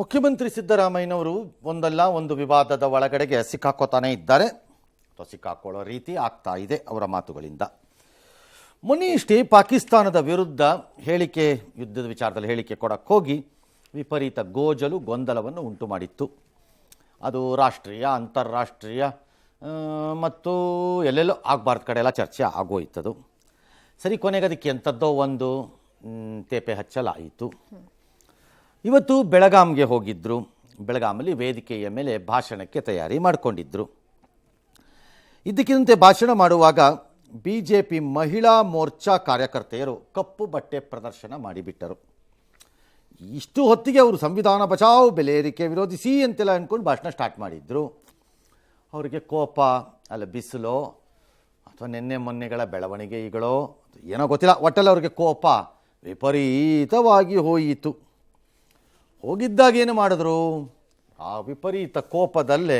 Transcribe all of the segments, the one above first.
ಮುಖ್ಯಮಂತ್ರಿ ಸಿದ್ದರಾಮಯ್ಯನವರು ಒಂದಲ್ಲ ಒಂದು ವಿವಾದದ ಒಳಗಡೆಗೆ ಸಿಕ್ಕಾಕೋತಾನೆ ಇದ್ದಾರೆ ಅಥವಾ ಸಿಕ್ಕಾಕೊಳ್ಳೋ ರೀತಿ ಆಗ್ತಾ ಇದೆ ಅವರ ಮಾತುಗಳಿಂದ. ಮೊನ್ನೆಯಷ್ಟೇ ಪಾಕಿಸ್ತಾನದ ವಿರುದ್ಧ ಹೇಳಿಕೆ, ಯುದ್ಧದ ವಿಚಾರದಲ್ಲಿ ಹೇಳಿಕೆ ಕೊಡಕ್ಕೆ ಹೋಗಿ ವಿಪರೀತ ಗೋಜಲು ಗೊಂದಲವನ್ನು ಉಂಟು ಮಾಡಿತ್ತು. ಅದು ರಾಷ್ಟ್ರೀಯ, ಅಂತಾರಾಷ್ಟ್ರೀಯ ಮತ್ತು ಎಲ್ಲೆಲ್ಲೋ ಆಗಬಾರ್ದು ಕಡೆ ಎಲ್ಲ ಚರ್ಚೆ ಆಗೋಯ್ತದು. ಸರಿ, ಕೊನೆಗೆ ಅದಕ್ಕೆ ಎಂಥದ್ದೋ ಒಂದು ತೇಪೆ ಹಚ್ಚಲಾಯಿತು. ಇವತ್ತು ಬೆಳಗಾಂಗೆ ಹೋಗಿದ್ದರು. ಬೆಳಗಾಮಲ್ಲಿ ವೇದಿಕೆಯ ಮೇಲೆ ಭಾಷಣಕ್ಕೆ ತಯಾರಿ ಮಾಡಿಕೊಂಡಿದ್ದರು. ಇದ್ದಕ್ಕಿದ್ದಂತೆ ಭಾಷಣ ಮಾಡುವಾಗ BJP ಮಹಿಳಾ ಮೋರ್ಚಾ ಕಾರ್ಯಕರ್ತೆಯರು ಕಪ್ಪು ಬಟ್ಟೆ ಪ್ರದರ್ಶನ ಮಾಡಿಬಿಟ್ಟರು. ಇಷ್ಟು ಹೊತ್ತಿಗೆ ಅವರು ಸಂವಿಧಾನ ಬಚಾವ್, ಬೆಲೆ ಏರಿಕೆ ವಿರೋಧಿಸಿ ಅಂತೆಲ್ಲ ಅಂದ್ಕೊಂಡು ಭಾಷಣ ಸ್ಟಾರ್ಟ್ ಮಾಡಿದ್ರು. ಅವರಿಗೆ ಕೋಪ, ಅಲ್ಲ ಬಿಸಿಲೋ ಅಥವಾ ನಿನ್ನೆ ಮೊನ್ನೆಗಳ ಬೆಳವಣಿಗೆಗಳೋ ಏನೋ ಗೊತ್ತಿಲ್ಲ, ಒಟ್ಟಲ್ಲಿ ಅವ್ರಿಗೆ ಕೋಪ ವಿಪರೀತವಾಗಿ ಹೋಯಿತು. ಹೋಗಿದ್ದಾಗ ಏನು ಮಾಡಿದ್ರು, ಆ ವಿಪರೀತ ಕೋಪದಲ್ಲೇ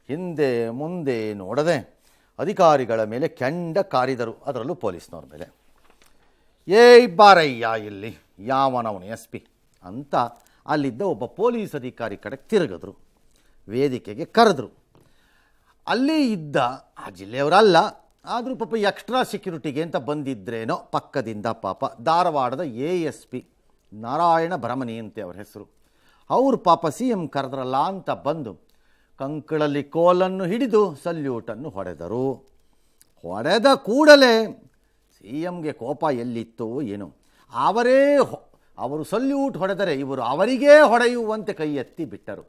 ಹಿಂದೆ ಮುಂದೆ ನೋಡದೆ ಅಧಿಕಾರಿಗಳ ಮೇಲೆ ಕೆಂಡ ಕಾರಿದರು, ಅದರಲ್ಲೂ ಪೊಲೀಸ್ನವ್ರ ಮೇಲೆ. ಏಯ್ ಬಾರಯ್ಯ ಇಲ್ಲಿ, ಯಾವನವನು SP ಅಂತ ಅಲ್ಲಿದ್ದ ಒಬ್ಬ ಪೊಲೀಸ್ ಅಧಿಕಾರಿ ಕಡೆಗೆ ತಿರುಗಿದ್ರು. ವೇದಿಕೆಗೆ ಕರೆದ್ರು. ಅಲ್ಲೇ ಇದ್ದ ಆ ಜಿಲ್ಲೆಯವರಲ್ಲ, ಆದರೂ ಪಾಪ ಎಕ್ಸ್ಟ್ರಾ ಸೆಕ್ಯೂರಿಟಿಗೆ ಅಂತ ಬಂದಿದ್ರೇನೋ ಪಕ್ಕದಿಂದ ಪಾಪ ಧಾರವಾಡದ ASP ನಾರಾಯಣ ಭರಮನಿ ಅಂತೆ ಅವ್ರ ಹೆಸರು. ಅವರು ಪಾಪ CM ಕರೆದ್ರಲ್ಲ ಅಂತ ಬಂದು ಕಂಕಳಲ್ಲಿ ಕೋಲನ್ನು ಹಿಡಿದು ಸಲ್ಯೂಟನ್ನು ಹೊಡೆದರು. ಹೊಡೆದ ಕೂಡಲೇ CMಗೆ ಕೋಪ ಎಲ್ಲಿತ್ತೋ ಏನೋ, ಅವರು ಸಲ್ಯೂಟ್ ಹೊಡೆದರೆ ಇವರು ಅವರಿಗೇ ಹೊಡೆಯುವಂತೆ ಕೈ ಎತ್ತಿ ಬಿಟ್ಟರು.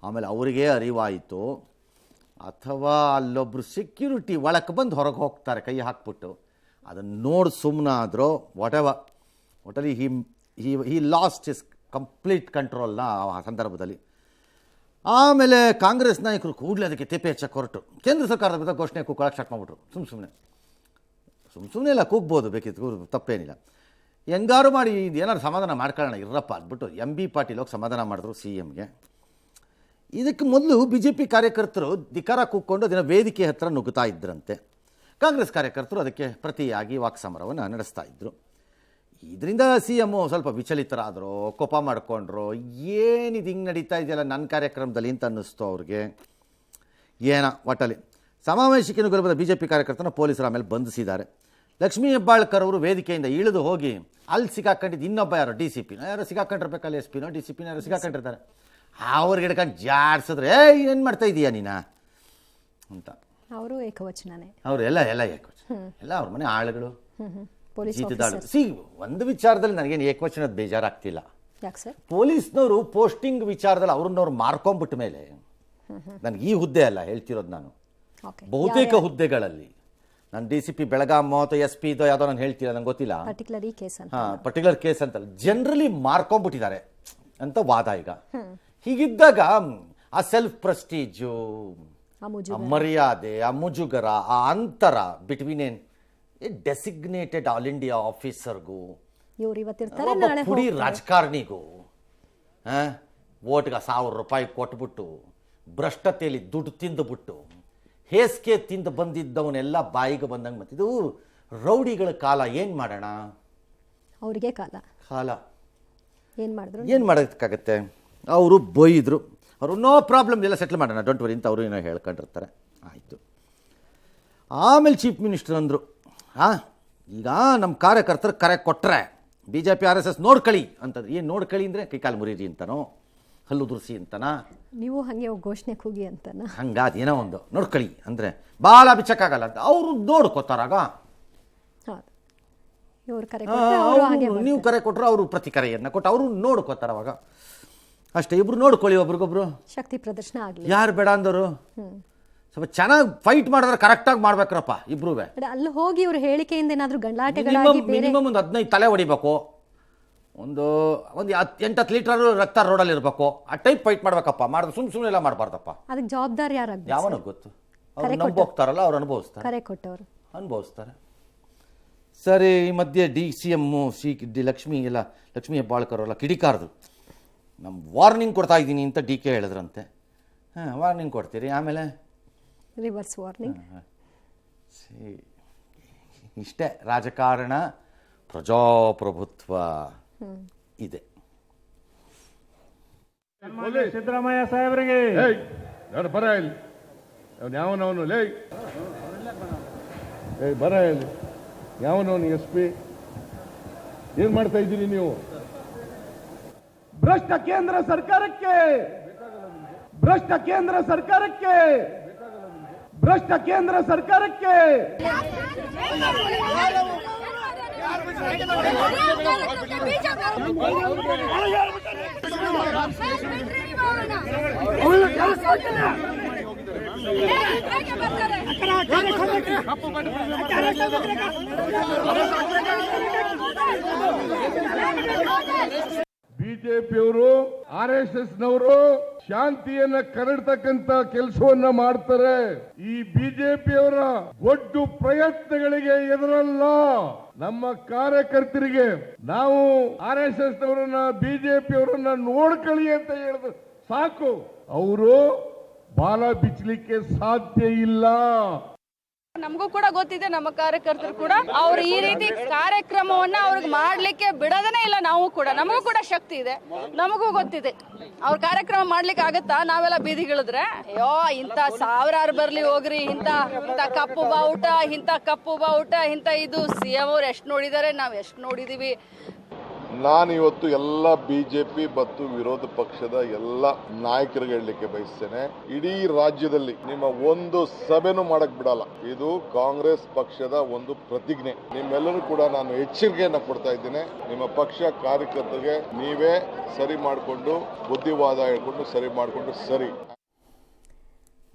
ಆಮೇಲೆ ಅವರಿಗೇ ಅರಿವಾಯಿತು, ಅಥವಾ ಅಲ್ಲೊಬ್ಬರು ಸೆಕ್ಯೂರಿಟಿ ಒಳಕ್ಕೆ ಬಂದು ಹೊರಗೆ ಹೋಗ್ತಾರೆ ಕೈ ಹಾಕ್ಬಿಟ್ಟು, ಅದನ್ನು ನೋಡಿ ಸುಮ್ಮನಾದರೂ ಒಟಲಿ ಹಿ ಲಾಸ್ಟ್ ಹಿಸ್ ಕಂಪ್ಲೀಟ್ ಕಂಟ್ರೋಲ್ನ ಆ ಸಂದರ್ಭದಲ್ಲಿ. ಆಮೇಲೆ ಕಾಂಗ್ರೆಸ್ ನಾಯಕರು ಕೂಡಲೇ ಅದಕ್ಕೆ ತೇಪೆ ಹಚ್ಚಕ್ಕೆ ಹೊರಟು ಕೇಂದ್ರ ಸರ್ಕಾರದ ವಿರುದ್ಧ ಘೋಷಣೆ ಕೂಗೊಳಕ್ಕೆ ಸ್ಟಾರ್ಟ್ ಮಾಡಿಬಿಟ್ರು. ಸುಮ್ಮನೆ ಎಲ್ಲ ಕೂಗ್ಬೋದು, ಬೇಕಿತ್ತು, ತಪ್ಪೇನಿಲ್ಲ. ಹೆಂಗಾರು ಮಾಡಿ ಏನಾದ್ರು ಸಮಾಧಾನ ಮಾಡ್ಕೊಳ್ಳೋಣ ಇರಪ್ಪ ಅಂದ್ಬಿಟ್ಟು MB ಪಾಟೀಲ್ ಹೋಗಿ ಸಮಾಧಾನ ಮಾಡಿದ್ರು CMಗೆ. ಇದಕ್ಕೆ ಮೊದಲು BJP ಕಾರ್ಯಕರ್ತರು ಧಿಕ್ಕಾರ ಕೂಕ್ಕೊಂಡು ಅದನ್ನು ವೇದಿಕೆ ಹತ್ತಿರ ನುಗ್ಗುತ್ತಾ ಇದ್ದರಂತೆ. ಕಾಂಗ್ರೆಸ್ ಕಾರ್ಯಕರ್ತರು ಅದಕ್ಕೆ ಪ್ರತಿಯಾಗಿ ವಾಕ್ಸಮರವನ್ನು ನಡೆಸ್ತಾ ಇದ್ದರು. ಇದರಿಂದ CM ಸ್ವಲ್ಪ ವಿಚಲಿತರಾದರು, ಕೋಪ ಮಾಡಿಕೊಂಡ್ರು. ಏನಿದು ಹಿಂಗೆ ನಡೀತಾ ಇದೆಯಲ್ಲ ನನ್ನ ಕಾರ್ಯಕ್ರಮದಲ್ಲಿ ಅಂತ ಅನ್ನಿಸ್ತು ಅವ್ರಿಗೆ. ಒಟ್ಟಲ್ಲಿ ಸಮಾವೇಶಕ್ಕೆ ನುಗ್ಗಲು BJP ಕಾರ್ಯಕರ್ತನ ಪೊಲೀಸರ ಆಮೇಲೆ ಬಂಧಿಸಿದ್ದಾರೆ. ಲಕ್ಷ್ಮೀ ಹೆಬ್ಬಾಳ್ಕರ್ ಅವರು ವೇದಿಕೆಯಿಂದ ಇಳಿದು ಹೋಗಿ ಅಲ್ಲಿ ಸಿಕ್ಕಾಕೊಂಡಿದ್ದು ಇನ್ನೊಬ್ಬ ಯಾರೋ DCP ಯಾರೋ ಸಿಕ್ಕಾಕೊಂಡಿರ್ಬೇಕಲ್ಲ, SP DCP ಯಾರೋ ಸಿಕ್ಕಾಕೊಂಡಿರ್ತಾರೆ. ಅವ್ರಿಗೆ ಹಿಡ್ಕೊಂಡು ಜಾಡ್ಸಿದ್ರೆ ಏನು ಮಾಡ್ತಾ ಇದೀಯಾ ನೀನಾ ಅಂತ. ಅವರು ಏಕವಚನನೇ, ಅವರು ಎಲ್ಲ ಏಕವಚನ, ಎಲ್ಲ ಅವ್ರ ಮನೆ ಆಳುಗಳು, ಜೀತದಾಳು. ಒಂದು ವಿಚಾರದಲ್ಲಿ ನನಗೇನು ಏಕವಚನದ ಬೇಜಾರಾಗ್ತಿಲ್ಲ. ಪೊಲೀಸ್ನವರು ಪೋಸ್ಟಿಂಗ್ ವಿಚಾರದಲ್ಲಿ ಅವ್ರನ್ನವ್ರು ಮಾರ್ಕೊಂಡ್ಬಿಟ್ಟ ಮೇಲೆ, ನನಗೆ ಈ ಹುದ್ದೆ ಅಲ್ಲ ಹೇಳ್ತಿರೋದು ನಾನು, ಬಹುತೇಕ ಹುದ್ದೆಗಳಲ್ಲಿ ನಾನು DCP ಬೆಳಗಾಂ ಅಥವಾ SP ಇದೋ ಯಾವುದೋ ನಾನು ಹೇಳ್ತಿಲ್ಲ, ನಂಗೆ ಗೊತ್ತಿಲ್ಲ, ಪರ್ಟಿಕ್ಯುಲರ್ ಕೇಸ್ ಅಂತ ಜನರಲಿ ಮಾರ್ಕೊಂಡ್ಬಿಟ್ಟಿದ್ದಾರೆ ಅಂತ ವಾದ. ಈಗ ಹೀಗಿದ್ದಾಗ ಆ ಸೆಲ್ಫ್ ಪ್ರೆಸ್ಟೀಜು, ಮರ್ಯಾದೆ, ಆ ಮುಜುಗರ, ಆ ಅಂತರ ಬಿಟ್ವೀನ್ ಡೆಸಿಗ್ನೇಟೆಡ್ ಆಲ್ ಇಂಡಿಯಾ ಆಫೀಸರ್ಗೂ ಪುಡಿ ರಾಜಕಾರಣಿಗೂ ಓಟ್ಗೆ 1000 ರೂಪಾಯಿ ಕೊಟ್ಬಿಟ್ಟು ಭ್ರಷ್ಟತೆಯಲ್ಲಿ ದುಡ್ಡು ತಿಂದುಬಿಟ್ಟು ಹೇಸಿಗೆ ತಿಂದು ಬಂದಿದ್ದವನ್ನೆಲ್ಲ ಬಾಯಿಗೆ ಬಂದಂಗೆ ಮತ್ತಿದು ರೌಡಿಗಳ ಕಾಲ. ಏನು ಮಾಡೋಣ, ಅವ್ರಿಗೆ ಕಾಲ ಏನು ಮಾಡೋದಕ್ಕಾಗತ್ತೆ. ಅವರು ಬೈದರು, ಅವರು ನೋ ಪ್ರಾಬ್ಲಮ್ ಎಲ್ಲ ಸೆಟ್ಲ್ ಮಾಡೋಣ, ಡೋಂಟ್ ವರಿ ಅಂತ ಅವರು ಏನೋ ಹೇಳ್ಕೊಂಡಿರ್ತಾರೆ. ಆಯಿತು. ಆಮೇಲೆ ಚೀಫ್ ಮಿನಿಸ್ಟರ್ ಅಂದರು, ಈಗ ನಮ್ಮ ಕಾರ್ಯಕರ್ತರು ಕರೆ ಕೊಟ್ಟರೆ BJP RSS ನೋಡ್ಕೊಳ್ಳಿ ಅಂತಂದ್ರೆ, ಏನು ನೋಡ್ಕೊಳ್ಳಿ ಅಂದರೆ ಕೈಕಾಲು ಮುರೀರಿ ಅಂತನೋ, ಹಲ್ಲು ದುರ್ಸಿ ಅಂತನಾ, ನೀವು ಹಾಗೆ ಘೋಷಣೆ ಕೂಗಿ ಅಂತನ, ಹಂಗಾದೇನೋ ಒಂದು ನೋಡ್ಕೊಳ್ಳಿ ಅಂದರೆ ಭಾಳ ಬಿಚ್ಚಕ್ಕಾಗಲ್ಲ ಅಂತ ಅವರು ನೋಡ್ಕೋತಾರಾಗ. ನೀವು ಕರೆ ಕೊಟ್ಟರು ಅವರು ಪ್ರತಿ ಕರೆಯನ್ನು ಕೊಟ್ಟು ಅವರು ನೋಡ್ಕೋತಾರೆ. ಅವಾಗ ಅಷ್ಟೇ, ಇಬ್ರು ನೋಡ್ಕೊಳ್ಳಿ, ಒಬ್ರಿಗೊಬ್ರು ಶಕ್ತಿ ಪ್ರದರ್ಶನ ಆಗಲಿ. ಯಾರು ಬೇಡ ಅಂದರು, ಸ್ವಲ್ಪ ಚೆನ್ನಾಗಿ ಫೈಟ್ ಮಾಡಿದ್ರೆ ಕರೆಕ್ಟಾಗಿ ಮಾಡ್ಬೇಕ್ರಪ್ಪ ಇಬ್ರು. ಅಲ್ಲಿ ಹೋಗಿ ಇವ್ರ ಹೇಳಿಕೆಯಿಂದ ಏನಾದರೂ ಗಂಡಾಟಗಳಾಗಿ ಮಿನಿಮಮ್ ಒಂದು 15 ತಲೆ ಹೊಡಿಬೇಕು, ಒಂದು 8-10 ಲೀಟರ್ ರಕ್ತ ರೋಡಲ್ಲಿ ಇರಬೇಕು, ಆ ಟೈಪ್ ಫೈಟ್ ಮಾಡ್ಬೇಕಪ್ಪ. ಮಾಡಿದ್ರೆ ಸುಮ್ಮನೆ ಎಲ್ಲ ಮಾಡಬಾರ್ದಪ್ಪ. ಅದಕ್ಕೆ ಜವಾಬ್ದಾರಿ ಯಾರಾಗ, ಯಾವನ ಗೊತ್ತು, ಅವ್ರು ನಂಬೋಗ್ತಾರಲ್ಲ, ಅವ್ರು ಅನುಭವಿಸ್ತಾರೆ, ಕರೆ ಕೊಟ್ಟವರು ಅನುಭವಿಸ್ತಾರೆ. ಸರಿ, ಈ ಮಧ್ಯೆ CM ಲಕ್ಷ್ಮೀ ಹೆಬ್ಬಾಳ್ಕರ್ ಎಲ್ಲ ಕಿಡಿಕಾರದು, ನಮ್ಮ ವಾರ್ನಿಂಗ್ ಕೊಡ್ತಾ ಇದ್ದೀನಿ ಅಂತ DK ಹೇಳಿದ್ರಂತೆ. ವಾರ್ನಿಂಗ್ ಕೊಡ್ತೀರಿ, ಆಮೇಲೆ ರಿವರ್ಸ್ ವಾರ್ನಿಂಗ್. ಇಷ್ಟೇ ರಾಜಕಾರಣ, ಪ್ರಜಾಪ್ರಭುತ್ವ ಇದೆ. ಸಿದ್ದರಾಮಯ್ಯ ಸಾಹೇಬರಿಗೆ ಬರ ಇಲ್ಲಿ ಯಾವನವನು ಲೇ ಬರ ಇಲ್ಲಿ ಯಾವನವನು SP ಏನ್ ಮಾಡ್ತಾ ಇದ್ದೀರಿ ನೀವು? ಭ್ರಷ್ಟ ಕೇಂದ್ರ ಸರ್ಕಾರಕ್ಕೆ ಭ್ರಷ್ಟ ಕೇಂದ್ರ ಸರ್ಕಾರಕ್ಕೆ ಭ್ರಷ್ಟ ಕೇಂದ್ರ ಸರ್ಕಾರಕ್ಕೆ ಬಿಜೆಪಿಯವರು RSS ನವರು ಶಾಂತಿಯನ್ನ ಕರಡ್ತಕ್ಕಂತ ಕೆಲಸವನ್ನ ಮಾಡ್ತಾರೆ. ಈ ಬಿಜೆಪಿಯವರ ಒಟ್ಟು ಪ್ರಯತ್ನಗಳಿಗೆ ಎದುರಲ್ಲ. ನಮ್ಮ ಕಾರ್ಯಕರ್ತರಿಗೆ ನಾವು RSS ನವರನ್ನ ಬಿಜೆಪಿಯವರನ್ನ ನೋಡ್ಕೊಳ್ಳಿ ಅಂತ ಹೇಳಿದ್ರು ಸಾಕು. ಅವರು ಬಾಲ ಬಿಚ್ಚಲಿಕ್ಕೆ ಸಾಧ್ಯ ಇಲ್ಲ. ನಮಗೂ ಕೂಡ ಗೊತ್ತಿದೆ, ನಮ್ಮ ಕಾರ್ಯಕರ್ತರು ಕೂಡ ಅವ್ರು ಈ ರೀತಿ ಕಾರ್ಯಕ್ರಮವನ್ನ ಅವ್ರಿಗೆ ಮಾಡ್ಲಿಕ್ಕೆ ಬಿಡೋದನೇ ಇಲ್ಲ. ನಾವು ಕೂಡ ನಮಗೂ ಕೂಡ ಶಕ್ತಿ ಇದೆ, ನಮಗೂ ಗೊತ್ತಿದೆ ಅವ್ರ ಕಾರ್ಯಕ್ರಮ ಮಾಡ್ಲಿಕ್ಕೆ ಆಗತ್ತಾ. ನಾವೆಲ್ಲ ಬೀದಿಗಿಳಿದ್ರೆ ಅಯ್ಯೋ ಇಂತ ಸಾವಿರಾರು ಬರ್ಲಿ ಹೋಗ್ರಿ, ಇಂತ ಕಪ್ಪು ಬಾವುಟ ಇಂತ ಇದು CM ಅವ್ರು ಎಷ್ಟು ನೋಡಿದಾರೆ, ನಾವ್ ಎಷ್ಟು ನೋಡಿದೀವಿ. ನಾನಿವತ್ತು ಎಲ್ಲ ಬಿಜೆಪಿ ಮತ್ತು ವಿರೋಧ ಪಕ್ಷದ ಎಲ್ಲ ನಾಯಕರಿಗೆ ಹೇಳಲಿಕ್ಕೆ ಬಯಸ್ತೇನೆ, ಇಡೀ ರಾಜ್ಯದಲ್ಲಿ ನಿಮ್ಮ ಒಂದು ಸಭೆನೂ ಮಾಡಕ್ ಬಿಡಲ್ಲ. ಇದು ಕಾಂಗ್ರೆಸ್ ಪಕ್ಷದ ಒಂದು ಪ್ರತಿಜ್ಞೆ. ನಿಮ್ಮೆಲ್ಲರೂ ಕೂಡ ನಾನು ಎಚ್ಚರಿಕೆಯನ್ನ ಕೊಡ್ತಾ ಇದ್ದೇನೆ. ನಿಮ್ಮ ಪಕ್ಷ ಕಾರ್ಯಕರ್ತರಿಗೆ ನೀವೇ ಸರಿ ಮಾಡಿಕೊಂಡು ಬುದ್ಧಿವಾದ ಹೇಳ್ಕೊಂಡು ಸರಿ ಮಾಡಿಕೊಂಡು ಸರಿ.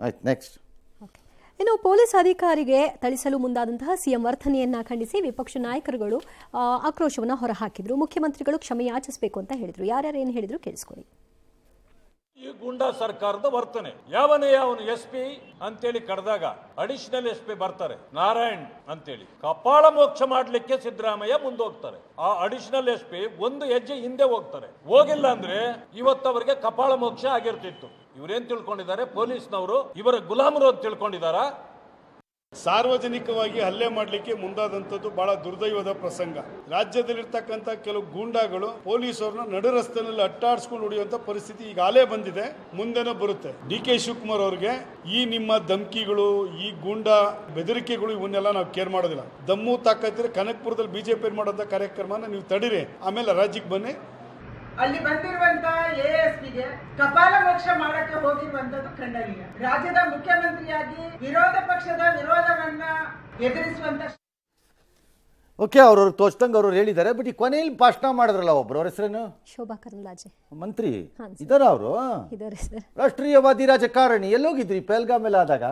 ಆಯ್ತು, ನೆಕ್ಸ್ಟ್. ಇನ್ನು ಪೊಲೀಸ್ ಅಧಿಕಾರಿಗೆ ಥಳಿಸಲು ಮುಂದಾದಂತಹ CM ವರ್ತನೆಯನ್ನ ಖಂಡಿಸಿ ವಿಪಕ್ಷ ನಾಯಕರುಗಳು ಆಕ್ರೋಶವನ್ನು ಹೊರಹಾಕಿದ್ರು. ಮುಖ್ಯಮಂತ್ರಿಗಳು ಕ್ಷಮೆ ಯಾಚಿಸಬೇಕು ಅಂತ ಹೇಳಿದ್ರು. ಯಾರ್ಯಾರು ಏನು ಹೇಳಿದ್ರು ಕೇಳಿಸ್ಕೊಳ್ಳಿ. ಈ ಗುಂಡಾ ಸರ್ಕಾರದ ವರ್ತನೆ. ಯಾವನೇ ಅವನು SP ಅಂತೇಳಿ ಕರೆದಾಗ ಅಡಿಷನಲ್ SP ಬರ್ತಾರೆ ನಾರಾಯಣ್ ಅಂತೇಳಿ, ಕಪಾಳ ಮೋಕ್ಷ ಮಾಡ್ಲಿಕ್ಕೆ ಸಿದ್ದರಾಮಯ್ಯ ಮುಂದೋಗ್ತಾರೆ. ಆ ಅಡಿಷನಲ್ SP ಒಂದು ಹೆಜ್ಜೆ ಹಿಂದೆ ಹೋಗ್ತಾರೆ. ಹೋಗಿಲ್ಲ ಅಂದ್ರೆ ಇವತ್ತು ಅವರಿಗೆ ಕಪಾಳ ಮೋಕ್ಷ ಆಗಿರ್ತಿತ್ತು. ಇವರೇನ್ ತಿಳ್ಕೊಂಡಿದ್ದಾರೆ, ಪೊಲೀಸ್ನವರು ಇವರ ಗುಲಾಮರು ಅಂತ ತಿಳ್ಕೊಂಡಿದಾರ. ಸಾರ್ವಜನಿಕವಾಗಿ ಹಲ್ಲೆ ಮಾಡಲಿಕ್ಕೆ ಮುಂದಾದಂಥದ್ದು ಬಹಳ ದುರ್ದೈವದ ಪ್ರಸಂಗ. ರಾಜ್ಯದಲ್ಲಿರ್ತಕ್ಕಂಥ ಕೆಲವು ಗೂಂಡಾಗಳು ಪೊಲೀಸರನ್ನ ನಡು ರಸ್ತೆಯಲ್ಲಿ ಅಟ್ಟಾಡಿಸ್ಕೊಂಡು ಹೊಡೆಯುವಂತ ಪರಿಸ್ಥಿತಿ ಈಗಾಗಲೇ ಬಂದಿದೆ, ಮುಂದೆನೂ ಬರುತ್ತೆ. DK ಶಿವಕುಮಾರ್ ಅವ್ರಿಗೆ ಈ ನಿಮ್ಮ ಧಮಕಿಗಳು, ಈ ಗೂಂಡಾ ಬೆದರಿಕೆಗಳು ಇವನ್ನೆಲ್ಲ ನಾವು ಕೇರ್ ಮಾಡೋದಿಲ್ಲ. ದಮ್ಮು ತಾಕತ್ತಿದ್ರೆ ಕನಕಪುರದಲ್ಲಿ ಬಿಜೆಪಿ ಮಾಡುವಂತ ಕಾರ್ಯಕ್ರಮನ ನೀವು ತಡೀರಿ, ಆಮೇಲೆ ರಾಜ್ಯಕ್ಕೆ ಬನ್ನಿ. ಅಲ್ಲಿ ಬಂದಿರುವಂತ ASPಗೆ ಕಪಾಲ ಮೋಕ್ಷ ಮಾಡಕ್ಕೆ ಹೋಗಿರುವಂತದ್ದು ಖಂಡನೀಯ. ರಾಜ್ಯದ ಮುಖ್ಯಮಂತ್ರಿಯಾಗಿ ವಿರೋಧ ಪಕ್ಷದ ವಿರೋಧವನ್ನ ಎದುರಿಸುವಂತ ಓಕೆ, ಅವ್ರವ್ರು ತೋಚ್ದಂಗೆ ಅವ್ರು ಹೇಳಿದ್ದಾರೆ. ಬಟ್ ಈ ಕೊನೆಯಲ್ಲಿ ಭಾಷಣ ಮಾಡಿದ್ರಲ್ಲ ಒಬ್ರು, ಅವ್ರ ಹೆಸರೇನು? ಶೋಭಾ ಕರಂದ್ಲಾಜೆ ಮಂತ್ರಿ ಇದಾರ ಅವರು? ಇದಾರೆ ಸರ್. ರಾಷ್ಟ್ರೀಯವಾದಿ ರಾಜಕಾರಣಿ. ಎಲ್ಲೋಗಿದ್ರಿ ಪೆಹಲ್ಗಾಮ್ ಎಲ್ಲ ಆದಾಗ?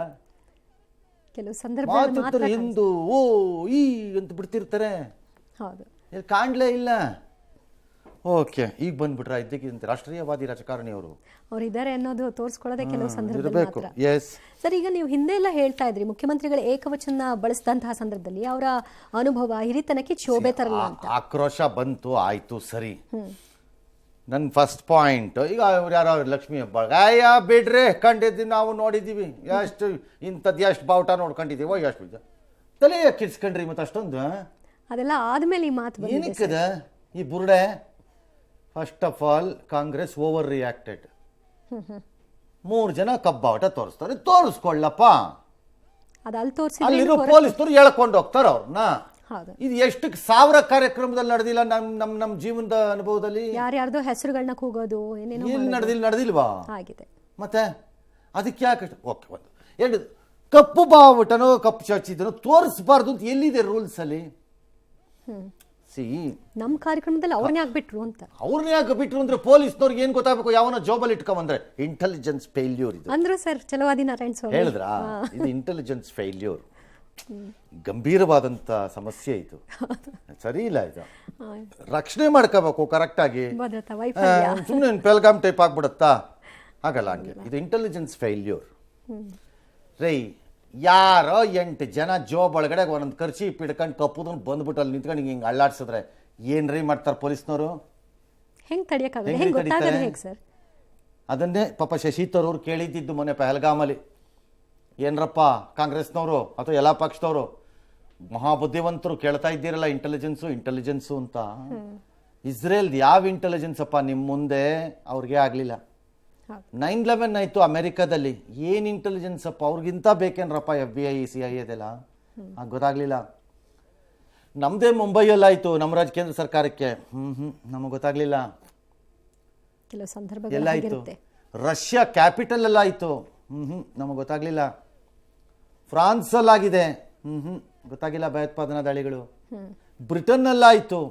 ಕೆಲವು ಸಂದರ್ಭ ಹಿಂದೂ ಓ ಈ ಅಂತ ಬಿಡ್ತಿರ್ತಾರೆ, ಹೌದು, ಇಲ್ಲಿ ಕಾಣ್ಲೇ ಇಲ್ಲ. ಓಕೆ, ಈಗ ಬಂದ್ಬಿಟ್ರ ಇದ್ದಕ್ಕಿಂತ ರಾಷ್ಟ್ರೀಯವಾದಿ ರಾಜಕಾರಣಿ ಅವರು ಅವರಿದ್ದಾರೆ ಅನ್ನೋದು ತೋರಿಸ್ಕೊಳ್ಳೋದೇ ಕೆಲವು ಸಂದರ್ಭದಲ್ಲಿ ಮಾತ್ರ. ಎಸ್ ಸರ್, ಈಗ ನೀವು ಹಿಂದೆ ಎಲ್ಲ ಹೇಳ್ತಾ ಇದ್ರಿ ಮುಖ್ಯಮಂತ್ರಿಗಳು ಏಕವಚನ ಬಳಸಿದಂತಹ ಸಂದರ್ಭದಲ್ಲಿ ಅವರ ಅನುಭವ ಹಿರಿತನಕ್ಕೆ ಶೋಭೆ ತರಲ್ಲ ಅಂತ. ಆಕ್ರೋಶ ಬಂತು, ಆಯ್ತು, ಸರಿ. ನನ್ನ ಫಸ್ಟ್ ಪಾಯಿಂಟ್, ಈಗ ಅವ್ರು ಯಾರೋ ಲಕ್ಷ್ಮೀ ಹೆಬ್ಬಾಳ್ಕರ್ ಬಿಡ್ರಿ, ಕಂಡಿದ್ದೀವಿ ನಾವು, ನೋಡಿದ್ದೀವಿ, ಎಷ್ಟು ಇಂಥದ್ದು ಎಷ್ಟು ಬಾವುಟ ನೋಡ್ಕೊಂಡಿದ್ದೀವೋ, ಎಷ್ಟು ತಲೆ ಕಿರ್ಸ್ಕೊಂಡ್ರಿ ಮತ್ತೆ ಅಷ್ಟೊಂದು. ಅದೆಲ್ಲ ಆದ್ಮೇಲೆ ಈ ಮಾತು ಏನಕ್ಕದ ಈ ಬುರುಡೆ? First of all Congress over reacted. 3 ಜನ ಕಬ್ಬಾಟ ತೋರಿಸ್ತಾರೆ, ತೋರಿಸ್ಕೊಳ್ಳಪ್ಪ. ಅಲ್ಲಿರೋ ಪೊಲೀಸರು ಎಳ್ಕೊಂಡು ಹೋಗ್ತಾರ ಅವ್ರನ್ನ. ಇದು ಎಷ್ಟು 1000 ಕಾರ್ಯಕ್ರಮದಲ್ಲಿ ನಡೆದಿಲ್ಲ ನಮ್ಮ ಜೀವನದ ಅನುಭವದಲ್ಲಿ. ಯಾರ್ಯಾರ್ದೋ ಹೆಸರುಗಳನ್ನ ಕೂಗೋದು ಏನೇನು ನಡೆದಿಲ್ವಾ ಆಗಿದೆ. ಮತ್ತೆ ಅದಕ್ಕೆ ಯಾಕೆ? ಓಕೆ, ಒಂದು ಎರಡು ಕಪ್ಪು ಬಾವುಟನೋ ಕಪ್ಪು ಚರ್ಚಿದನೋ ತೋರಿಸಬಾರ್ದು ಅಂತ ಎಲ್ಲಿದೆ ರೂಲ್ಸ್ ಅಲ್ಲಿ? ನಮ್ಮ ಕಾರ್ಯಕ್ರಮದಲ್ಲಿ ಅವ್ರನ್ನೇ ಆಗ್ಬಿಟ್ರು ಅಂತ. ಅವ್ರನ್ನೇ ಆಗ್ಬಿಟ್ರು ಅಂದ್ರೆ ಪೊಲೀಸ್ನವ್ರಿಗೆ ಏನ್ ಗೊತ್ತಾಗಬೇಕು? ಯಾವನ ಜಾಬಲ್ಲಿ ಇಟ್ಕೊಂಡ್ರೆ ಇಂಟೆಲಿಜೆನ್ಸ್ ಫೇಲ್ಯೂರ್ ಇದು ಅಂದ್ರು ಸರ್. ಚಲವಾದಿ ನಾರಾಯಣ್ ಸ್ವಾಮಿ ಹೇಳಿದ್ರ, ಇದು ಇಂಟೆಲಿಜೆನ್ಸ್ ಫೇಲ್ಯೂರ್, ಗಂಭೀರವಾದಂತ ಸಮಸ್ಯೆ ಇದು. ಸರಿ ಇಲ್ಲ, ಇದು ರಕ್ಷಣೆ ಮಾಡ್ಕೋಬೇಕು ಕರೆಕ್ಟ್ ಆಗಿ. ಸುಮ್ಮನೆ ಪೆಹಲ್ಗಾಮ್ ಟೈಪ್ ಆಗ್ಬಿಡತ್ತಾ? ಆಗಲ್ಲ ಹಂಗೆ. ಇದು ಇಂಟೆಲಿಜೆನ್ಸ್ ಫೇಲ್ಯೂರ್ ರೈ. ಯಾರೋ 8 ಜನ ಜೋಬ್ ಒಳಗಡೆ ಒಂದೊಂದು ಖರ್ಚಿ ಹಿಡ್ಕೊಂಡು ಕಪ್ಪುದನ್ನು ಬಂದ್ಬಿಟ್ಟು ಅಲ್ಲಿ ನಿಂತ್ಕೊಂಡು ಹಿಂಗೆ ಅಳ್ಳಾಡ್ಸಿದ್ರೆ ಏನ್ರಿ ಮಾಡ್ತಾರೆ ಪೊಲೀಸ್ನವರು? ಹೆಂಗ್ ತಡೆಯಕ್ಕಾಗಲ್ಲ ಸರ್? ಅದನ್ನೇ ಪಾಪ ಶಶಿ ತರೂರ್ ಕೇಳಿದ್ದು ಮೊನ್ನೆ ಪೆಹಲ್ಗಾಮಲ್ಲಿ. ಏನ್ರಪ್ಪ ಕಾಂಗ್ರೆಸ್ನವರು ಅಥವಾ ಎಲ್ಲ ಪಕ್ಷದವರು ಮಹಾಬುದ್ಧಿವಂತರು ಕೇಳ್ತಾ ಇದ್ದೀರಲ್ಲ ಇಂಟೆಲಿಜೆನ್ಸು ಅಂತ. ಇಸ್ರೇಲ್ ಯಾವ ಇಂಟೆಲಿಜೆನ್ಸ್ ಅಪ್ಪ ನಿಮ್ಮ ಮುಂದೆ? ಅವ್ರಿಗೆ ಆಗ್ಲಿಲ್ಲ. 9/11 ಆಯಿತು ಅಮೆರಿಕಾದಲ್ಲಿ. ಏನು ಇಂಟೆಲಿಜೆನ್ಸ್ ಅಪ್ಪ, ಅವ್ರಿಗಿಂತ ಬೇಕೇನ್ರಪ್ಪ FBI CIA ಅದೆಲ್ಲ? ಗೊತ್ತಾಗಲಿಲ್ಲ. ನಮ್ಮದೇ ಮುಂಬೈಯಲ್ಲಾಯಿತು ನಮ್ಮ ಕೇಂದ್ರ ಸರ್ಕಾರಕ್ಕೆ, ನಮಗೆ ಗೊತ್ತಾಗಲಿಲ್ಲ. ಕೆಲವು ಎಲ್ಲ ಸಂದರ್ಭಗಳು ಆಯಿತು. ರಷ್ಯಾ ಕ್ಯಾಪಿಟಲಲ್ಲಾಯಿತು, ನಮಗೆ ಗೊತ್ತಾಗಲಿಲ್ಲ. ಫ್ರಾನ್ಸಲ್ಲಾಗಿದೆ, ಗೊತ್ತಾಗಿಲ್ಲ ಭಯೋತ್ಪಾದನಾ ದಾಳಿಗಳು. ಬ್ರಿಟನ್ನಲ್ಲಾಯಿತು,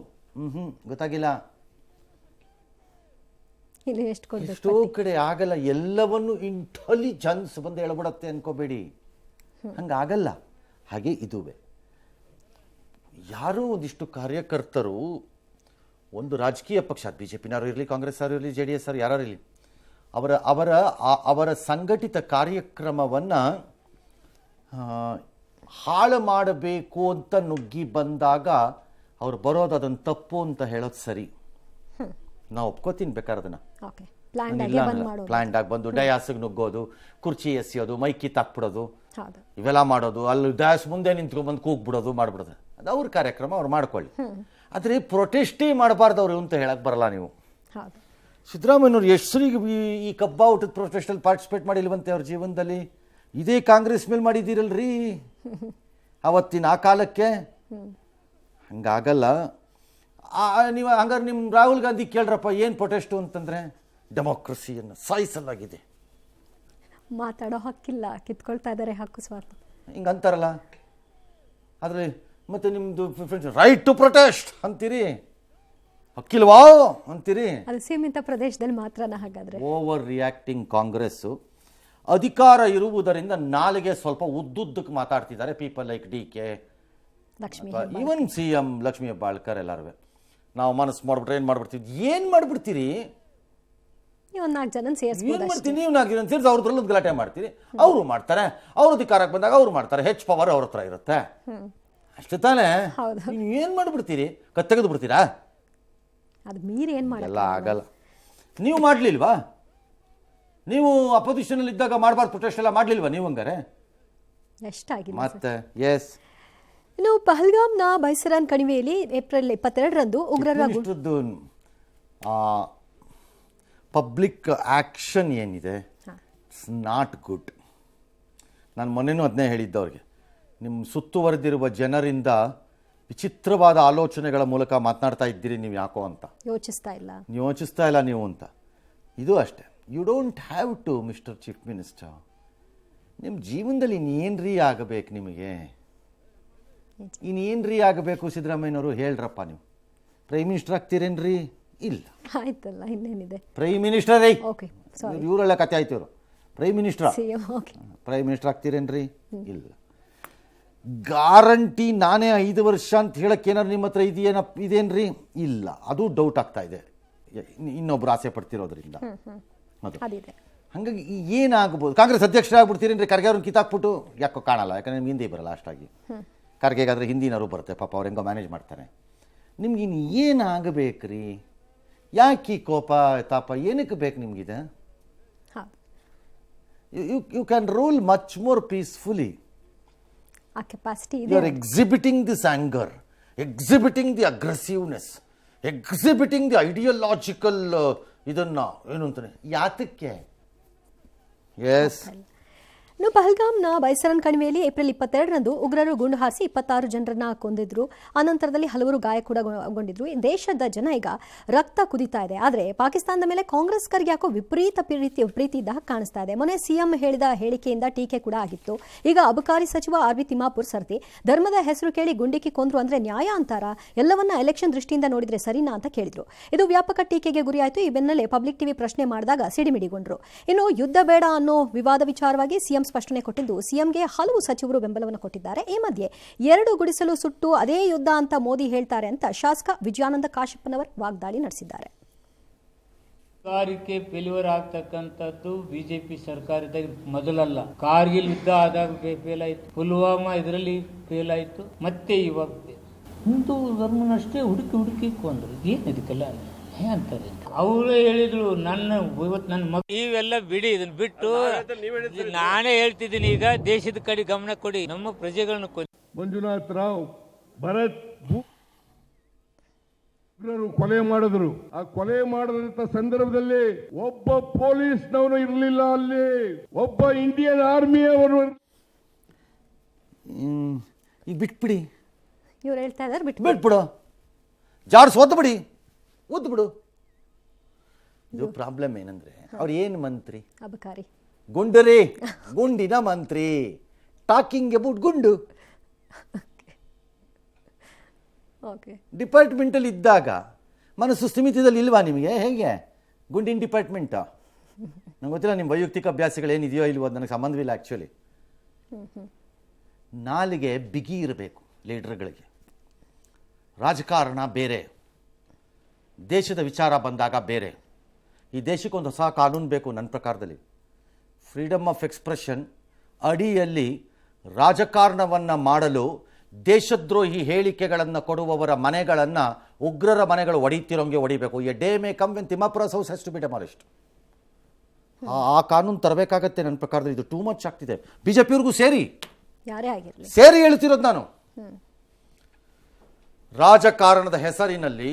ಗೊತ್ತಾಗಿಲ್ಲ. ಎಷ್ಟೋ ಕಡೆ ಆಗಲ್ಲ. ಎಲ್ಲವನ್ನು ಇಂಟೆಲಿಜೆನ್ಸ್ ಬಂದು ಹೇಳ್ಬಿಡತ್ತೆ ಅನ್ಕೋಬೇಡಿ, ಹಂಗಾಗಲ್ಲ. ಹಾಗೆ ಇದುವೆ ಯಾರೋ ಒಂದಿಷ್ಟು ಕಾರ್ಯಕರ್ತರು ಒಂದು ರಾಜಕೀಯ ಪಕ್ಷ, BJPನವರು ಇರಲಿ, ಕಾಂಗ್ರೆಸ್ ಅವರು ಇರಲಿ, JDS ಅವರು ಯಾರು ಇರಲಿ, ಅವರ ಸಂಘಟಿತ ಕಾರ್ಯಕ್ರಮವನ್ನು ಹಾಳು ಮಾಡಬೇಕು ಅಂತ ನುಗ್ಗಿ ಬಂದಾಗ ಅವ್ರು ಬರೋದು ಅದನ್ನು ತಪ್ಪು ಅಂತ ಹೇಳೋದು ಸರಿ. ನಾವು ಒಪ್ಕೋತೀನಿ ಬೇಕಾದ್ರೆ ಅದನ್ನ. ಪ್ಲಾನ್ಡ್ ಆಗಿ ಬಂದು ಡಯಾಸ್ಗೆ ನುಗ್ಗೋದು, ಕುರ್ಚಿ ಎಸೆಯೋದು, ಮೈ ಕಿತ್ತಾಕ್ಬಿಡೋದು, ಇವೆಲ್ಲ ಮಾಡೋದು, ಅಲ್ಲಿ ಡಯಾಸ್ ಮುಂದೆ ನಿಂತ್ಕೊಂಡ್ಬಂದು ಕೂಗ್ಬಿಡೋದು, ಮಾಡ್ಬಿಡೋದು, ಅದು ಅವ್ರ ಕಾರ್ಯಕ್ರಮ, ಅವ್ರು ಮಾಡ್ಕೊಳ್ಳಿ. ಆದರೆ ಪ್ರೊಟೆಸ್ಟೇ ಮಾಡಬಾರ್ದು ಅವರು ಅಂತ ಹೇಳಕ್ ಬರಲ್ಲ ನೀವು. ಸಿದ್ದರಾಮಯ್ಯನವ್ರು ಎಷ್ಟರಿಗೆ ಈ ಕಬ್ಬಾವುಟದ ಪ್ರೊಟೆಸ್ಟಲ್ಲಿ ಪಾರ್ಟಿಸಿಪೇಟ್ ಮಾಡಿಲ್ವಂತೆ ಅವ್ರ ಜೀವನದಲ್ಲಿ? ಇದೇ ಕಾಂಗ್ರೆಸ್ ಮೇಲೆ ಮಾಡಿದ್ದೀರಲ್ರಿ ಅವತ್ತಿನ ಆ ಕಾಲಕ್ಕೆ. ಹಂಗಾಗಲ್ಲ. ನೀವು ಹಂಗಾರೆ ನಿಮ್ಮ ರಾಹುಲ್ ಗಾಂಧಿ ಕೇಳ್ರಪ್ಪ ಏನು ಪ್ರೊಟೆಸ್ಟು ಅಂತಂದರೆ, ಡೆಮೋಕ್ರಸಿಯನ್ನು ಸಾಯಿಸಲಾಗಿದೆ, ಮಾತಾಡೋ ಹಕ್ಕಿಲ್ಲ, ಕಿತ್ಕೊಳ್ತಾ ಇದ್ದಾರೆ ಹಕ್ಕು ಸ್ವಾರ್ಥ ಹಿಂಗೆ ಅಂತಾರಲ್ಲ. ಆದರೆ ಮತ್ತೆ ನಿಮ್ಮದು ರೈಟ್ ಟು ಪ್ರೊಟೆಸ್ಟ್ ಅಂತೀರಿ, ಹಕ್ಕಿಲ್ವಾ ಅಂತೀರಿ. ಅದು ಸೀಮಿತ ಪ್ರದೇಶದಲ್ಲಿ ಮಾತ್ರನಾ? ಹಾಗಾದ್ರೆ ಓವರ್ ರಿಯಾಕ್ಟಿಂಗ್ ಕಾಂಗ್ರೆಸ್ಸು. ಅಧಿಕಾರ ಇರುವುದರಿಂದ ನಾಲಿಗೆ ಸ್ವಲ್ಪ ಉದ್ದುದ್ದಕ್ಕೆ ಮಾತಾಡ್ತಿದ್ದಾರೆ people like DK, even CM Lakshmi Hebbalkar ಎಲ್ಲರೂ. ನಾವು ಮನಸ್ಸು ಮಾಡ್ಬಿಟ್ರೆ ಏನು ಮಾಡ್ಬಿಡ್ತೀವಿ? ಏನು ಮಾಡ್ಬಿಡ್ತೀರಿ? ನೀವು 4 ಜನ ಸೇರಿಸ್ಬೋದು. ನೀವು 4 ಜನ ಸೇರಿಸಿ ಅವ್ರದ್ರಲ್ಲಿ ಒಂದು ಗಲಾಟೆ ಮಾಡ್ತೀರಿ, ಅವರು ಮಾಡ್ತಾರೆ. ಅವ್ರ ಅಧಿಕಾರಕ್ಕೆ ಬಂದಾಗ ಅವ್ರು ಮಾಡ್ತಾರೆ, ಹೆಚ್ಚು ಪವರ್ ಅವ್ರ ಹತ್ರ ಇರುತ್ತೆ, ಅಷ್ಟು ತಾನೇ. ನೀವು ಏನು ಮಾಡ್ಬಿಡ್ತೀರಿ? ಕತ್ತೆಗೆದು ಬಿಡ್ತೀರಾ? ಅದು ಮೀರಿ ಏನು ಎಲ್ಲ ಆಗಲ್ಲ. ನೀವು ಮಾಡಲಿಲ್ವಾ? ನೀವು ಅಪೋಸಿಷನಲ್ಲಿ ಇದ್ದಾಗ ಮಾಡಬಾರ್ದು ಪ್ರೊಟೆಸ್ಟ್ ಎಲ್ಲ ಮಾಡಲಿಲ್ವಾ ನೀವು? ಹಂಗಾರೆ ಎಷ್ಟಾಗಿದೆ ಮತ್ತೆ. ಎಸ್. ಇನ್ನು ಪಹಲ್ಗಾಮ್ನ ಬೈಸರಾನ್ ಕಣಿವೆಯಲ್ಲಿ ಏಪ್ರಿಲ್ 22ರಂದು ಉಗ್ರರ ಪಬ್ಲಿಕ್ ಆಕ್ಷನ್ ಏನಿದೆ, ಇಟ್ಸ್ ನಾಟ್ ಗುಡ್. ನಾನು ಮೊನ್ನೆನೂ ಅದನ್ನೇ ಹೇಳಿದ್ದವ್ರಿಗೆ, ನಿಮ್ಮ ಸುತ್ತುವರೆದಿರುವ ಜನರಿಂದ ವಿಚಿತ್ರವಾದ ಆಲೋಚನೆಗಳ ಮೂಲಕ ಮಾತನಾಡ್ತಾ ಇದ್ದೀರಿ ನೀವು, ಯಾಕೋ ಅಂತ ಯೋಚಿಸ್ತಾ ಇಲ್ಲ ನೀವು ಅಂತ. ಇದು ಅಷ್ಟೇ. You don't have to, mister chief minister, ನಿಮ್ಮ ಜೀವನದಲ್ಲಿ ಇನ್ನೇನ್ರಿ ಆಗಬೇಕು ನಿಮಗೆ? ಇನ್ನೇನ್ರಿ ಆಗಬೇಕು ಸಿದ್ದರಾಮಯ್ಯನವರು? ಹೇಳ್ರಪ್ಪ, ನೀವು ಪ್ರೈಮ್ ಮಿನಿಸ್ಟರ್ ಆಗ್ತೀರೇನ್ರಿ? ಇಲ್ಲ. ಆಯ್ತಲ್ಲ, ಇನ್ನೇನಿದೆ? ಪ್ರೈಮ್ ಮಿನಿಸ್ಟರ್ ರೈ ಇವರೆಲ್ಲ ಕತೆ ಆಯ್ತು. ಇವರು ಪ್ರೈಮ್ ಮಿನಿಸ್ಟರ್ ಆಗ್ತೀರೇನ್ರಿ? ಇಲ್ಲ. ಗ್ಯಾರಂಟಿ ನಾನೇ 5 ವರ್ಷ ಅಂತ ಹೇಳಕ್ಕೆ ಏನಾದ್ರು ನಿಮ್ಮ ಹತ್ರ ಇದೇನ್ರಿ? ಇಲ್ಲ. ಅದು ಡೌಟ್ ಆಗ್ತಾ ಇದೆ, ಇನ್ನೊಬ್ರು ಆಸೆ ಪಡ್ತಿರೋದ್ರಿಂದ. ಅದು ಹಾಗಾಗಿ ಏನಾಗ್ಬೋದು? ಕಾಂಗ್ರೆಸ್ ಅಧ್ಯಕ್ಷರಾಗ್ಬಿಡ್ತೀರೇನ್ರಿ? ಖರ್ಗೆ ಅವ್ರನ್ನ ಕಿತ್ತಾಕ್ಬಿಟ್ಟು? ಯಾಕೋ ಕಾಣಲ್ಲ, ಯಾಕಂದ್ರೆ ನಿಮ್ಗೆ ಹಿಂದಿ ಬರಲ್ಲ ಅಷ್ಟಾಗಿ. ಖರ್ಗೆಗಾದ್ರೆ ಹಿಂದಿನವರು ಬರುತ್ತೆ, ಪಾಪ ಅವ್ರು ಹೆಂಗೋ ಮ್ಯಾನೇಜ್ ಮಾಡ್ತಾರೆ. ನಿಮ್ಗೆ ಇನ್ನು ಏನಾಗಬೇಕ್ರಿ? ಯಾಕೆ ಕೋಪ ತಾಪ ಏನಕ್ಕೆ ಬೇಕು ನಿಮ್ಗಿದೆ? You can rule much more peacefully. ಆ ಕೆಪಾಸಿಟಿ ಇದೆ. You are exhibiting this anger, exhibiting the aggressiveness, exhibiting the ideological ಇದನ್ನ ಏನು ಅಂತಾನೆ, ಯಾತಕ್ಕೆ? ಎಸ್. ಇನ್ನು ಪಹಲ್ಗಾಮ್ನ ಬೈಸರನ್ ಕಣಿವೆಯಲ್ಲಿ ಏಪ್ರಿಲ್ 22ರಂದು ಉಗ್ರರು ಗುಂಡು ಹಾರಿಸಿ 26 ಜನರನ್ನ ಕೊಂದಿದ್ರು. ಅನಂತರದಲ್ಲಿ ಹಲವರು ಗಾಯ ಕೂಡ ಗೊಂಡಿದ್ರು. ದೇಶದ ಜನ ಈಗ ರಕ್ತ ಕುದಿತಾ ಇದೆ. ಆದರೆ ಪಾಕಿಸ್ತಾನದ ಮೇಲೆ ಕಾಂಗ್ರೆಸ್ಗರಿಗೆ ಯಾಕೋ ವಿಪರೀತಿ ಇದ್ದ ಕಾಣಿಸ್ತಾ ಇದೆ. ಮೊನ್ನೆ CM ಹೇಳಿದ ಹೇಳಿಕೆಯಿಂದ ಟೀಕೆ ಕೂಡ ಆಗಿತ್ತು. ಈಗ ಅಬಕಾರಿ ಸಚಿವ RV ತಿಮ್ಮಾಪುರ್ ಸರ್ತಿ ಧರ್ಮದ ಹೆಸರು ಕೇಳಿ ಗುಂಡಿಕ್ಕಿ ಕೊಂದ್ರು ಅಂದ್ರೆ ನ್ಯಾಯ ಅಂತಾರ? ಎಲ್ಲವನ್ನ ಎಲೆಕ್ಷನ್ ದೃಷ್ಟಿಯಿಂದ ನೋಡಿದ್ರೆ ಸರಿನಾ ಅಂತ ಕೇಳಿದ್ರು. ಇದು ವ್ಯಾಪಕ ಟೀಕೆಗೆ ಗುರಿಯಾಯಿತು. ಈ ಬೆನ್ನಲ್ಲೇ ಪಬ್ಲಿಕ್ ಟಿವಿ ಪ್ರಶ್ನೆ ಮಾಡಿದಾಗ ಸಿಡಿಮಿಡಿಗೊಂಡ್ರು. ಇನ್ನು ಯುದ್ಧ ಬೇಡ ಅನ್ನೋ ವಿವಾದ ವಿಚಾರವಾಗಿ CM ಸ್ಪಷ್ಟನೆ ಕೊಟ್ಟಿದ್ದು, CMಗೆ ಹಲವು ಸಚಿವರು ಬೆಂಬಲವನ್ನು ಕೊಟ್ಟಿದ್ದಾರೆ. ಈ ಮಧ್ಯೆ 2 ಗುಡಿಸಲು ಸುಟ್ಟು ಅದೇ ಯುದ್ಧ ಅಂತ ಮೋದಿ ಹೇಳ್ತಾರೆ ಅಂತ ಶಾಸಕ ವಿಜಯಾನಂದ ಕಾಶಪ್ಪನವರ್ ವಾಗ್ದಾಳಿ ನಡೆಸಿದ್ದಾರೆ. ಸರ್ಕಾರಕ್ಕೆ ಫೇಲ್ಯೂರ್ ಆಗ್ತಕ್ಕಂಥದ್ದು ಬಿಜೆಪಿ ಸರ್ಕಾರದ ಮೊದಲಲ್ಲ. ಕಾರ್ಗಿಲ್ ಯುದ್ಧ ಆದಾಗ ಫೇಲ್ ಆಯ್ತು, ಪುಲ್ವಾಮಾ ಇದರಲ್ಲಿ ಫೇಲ್ ಆಯ್ತು, ಮತ್ತೆ ಇವಾಗ ಹಿಂದೂ ಧರ್ಮನಷ್ಟೇ ಹುಡುಕಿ ಕೊಂದ್ರು. ಏನ್ ಇದಕ್ಕೆಲ್ಲ ಅಂತಾರೆ? ಅವರು ಹೇಳಿದ್ರು ಇವತ್ತು ನನ್ನ ಮಗ ಇವೆಲ್ಲ ಬಿಡಿ, ಇದನ್ನ ಬಿಟ್ಟು ನಾನೇ ಹೇಳ್ತಿದ್ದೀನಿ, ಈಗ ದೇಶದ ಕಡೆ ಗಮನ ಕೊಡಿ, ನಮ್ಮ ಪ್ರಜೆಗಳನ್ನ ಮಂಜುನಾಥ್ ರಾವ್, ಭರತ್ ಉಗ್ರರು ಕೊಲೆ ಮಾಡಿದ್ರು. ಆ ಕೊಲೆ ಮಾಡಿದಂತ ಸಂದರ್ಭದಲ್ಲಿ ಒಬ್ಬ ಪೊಲೀಸ್ನವನು ಇರಲಿಲ್ಲ, ಅಲ್ಲಿ ಒಬ್ಬ ಇಂಡಿಯನ್ ಆರ್ಮಿಯವರು. ಈಗ ಬಿಟ್ಬಿಡಿ, ಇವ್ರು ಹೇಳ್ತಾ ಇದ್ದಾರೆ ಬಿಟ್ಬಿಡು, ಜಾಡ್ಸ್ ಒದ್ಬಿಡಿ, ಒದ್ಬಿಡು. ಇದು ಪ್ರಾಬ್ಲಮ್ ಏನಂದ್ರೆ ಅವ್ರು ಏನು ಮಂತ್ರಿ, ಅಬಕಾರಿ ಗುಂಡರೇ, ಗುಂಡಿನ ಮಂತ್ರಿ, ಟಾಕಿಂಗ್ ಅಬೌಟ್ ಗುಂಡು. ಓಕೆ, ಡಿಪಾರ್ಟ್ಮೆಂಟಲ್ಲಿ ಇದ್ದಾಗ ಮನಸ್ಸು ಸ್ಥಿಮಿತದಲ್ಲಿ ಇಲ್ವಾ ನಿಮಗೆ? ಹೇಗೆ ಗುಂಡಿನ ಡಿಪಾರ್ಟ್ಮೆಂಟಾ? ನಂಗೆ ಗೊತ್ತಿಲ್ಲ ನಿಮ್ಮ ವೈಯಕ್ತಿಕ ಅಭ್ಯಾಸಗಳೇನಿದೆಯೋ ಇಲ್ವೋ, ಅದು ನನಗೆ ಸಂಬಂಧವಿಲ್ಲ ಆ್ಯಕ್ಚುಲಿ. ನಾಲಿಗೆ ಬಿಗಿ ಇರಬೇಕು ಲೀಡರ್ಗಳಿಗೆ. ರಾಜಕಾರಣ ಬೇರೆ, ದೇಶದ ವಿಚಾರ ಬಂದಾಗ ಬೇರೆ. ಈ ದೇಶಕ್ಕೊಂದು ಹೊಸ ಕಾನೂನು ಬೇಕು ನನ್ನ ಪ್ರಕಾರದಲ್ಲಿ. ಫ್ರೀಡಮ್ ಆಫ್ ಎಕ್ಸ್ಪ್ರೆಷನ್ ಅಡಿಯಲ್ಲಿ ರಾಜಕಾರಣವನ್ನು ಮಾಡಲು ದೇಶದ್ರೋಹಿ ಹೇಳಿಕೆಗಳನ್ನು ಕೊಡುವವರ ಮನೆಗಳನ್ನು, ಉಗ್ರರ ಮನೆಗಳು ಒಡಿತಿರೋಂಗೆ ಹೊಡಿಬೇಕು. A day may come when Timmapur's house has to be demolished. ಆ ಕಾನೂನು ತರಬೇಕಾಗತ್ತೆ ನನ್ನ ಪ್ರಕಾರದಲ್ಲಿ. ಇದು ಟೂ ಮಚ್ ಆಗ್ತಿದೆ. ಬಿಜೆಪಿಯವ್ರಿಗೂ ಯಾರೇ ಆಗಿರಲಿ ಸೇರಿ ಹೇಳ್ತಿರೋದು ನಾನು. ರಾಜಕಾರಣದ ಹೆಸರಿನಲ್ಲಿ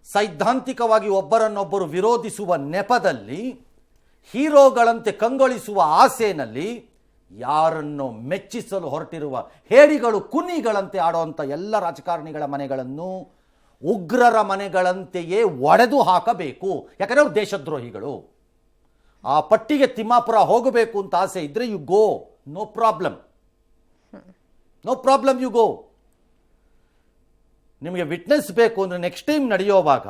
ಸೈದ್ಧಾಂತಿಕವಾಗಿ ಒಬ್ಬರನ್ನೊಬ್ಬರು ವಿರೋಧಿಸುವ ನೆಪದಲ್ಲಿ, ಹೀರೋಗಳಂತೆ ಕಂಗೊಳಿಸುವ ಆಸೆಯಲ್ಲಿ ಯಾರನ್ನು ಮೆಚ್ಚಿಸಲು ಹೊರಟಿರುವ ಹೇಡಿಗಳು, ಕುನಿಗಳಂತೆ ಆಡುವಂಥ ಎಲ್ಲ ರಾಜಕಾರಣಿಗಳ ಮನೆಗಳನ್ನು ಉಗ್ರರ ಮನೆಗಳಂತೆಯೇ ಒಡೆದು ಹಾಕಬೇಕು. ಯಾಕಂದರೆ ಅವರು ದೇಶದ್ರೋಹಿಗಳು. ಆ ಪಟ್ಟಿಗೆ ತಿಮ್ಮಾಪುರ ಹೋಗಬೇಕು ಅಂತ ಆಸೆ ಇದ್ದರೆ you go, no problem, no problem, you go. ನಿಮಗೆ ವಿಟ್ನೆಸ್ ಬೇಕು ಅಂದರೆ ನೆಕ್ಸ್ಟ್ ಟೈಮ್ ನಡೆಯೋವಾಗ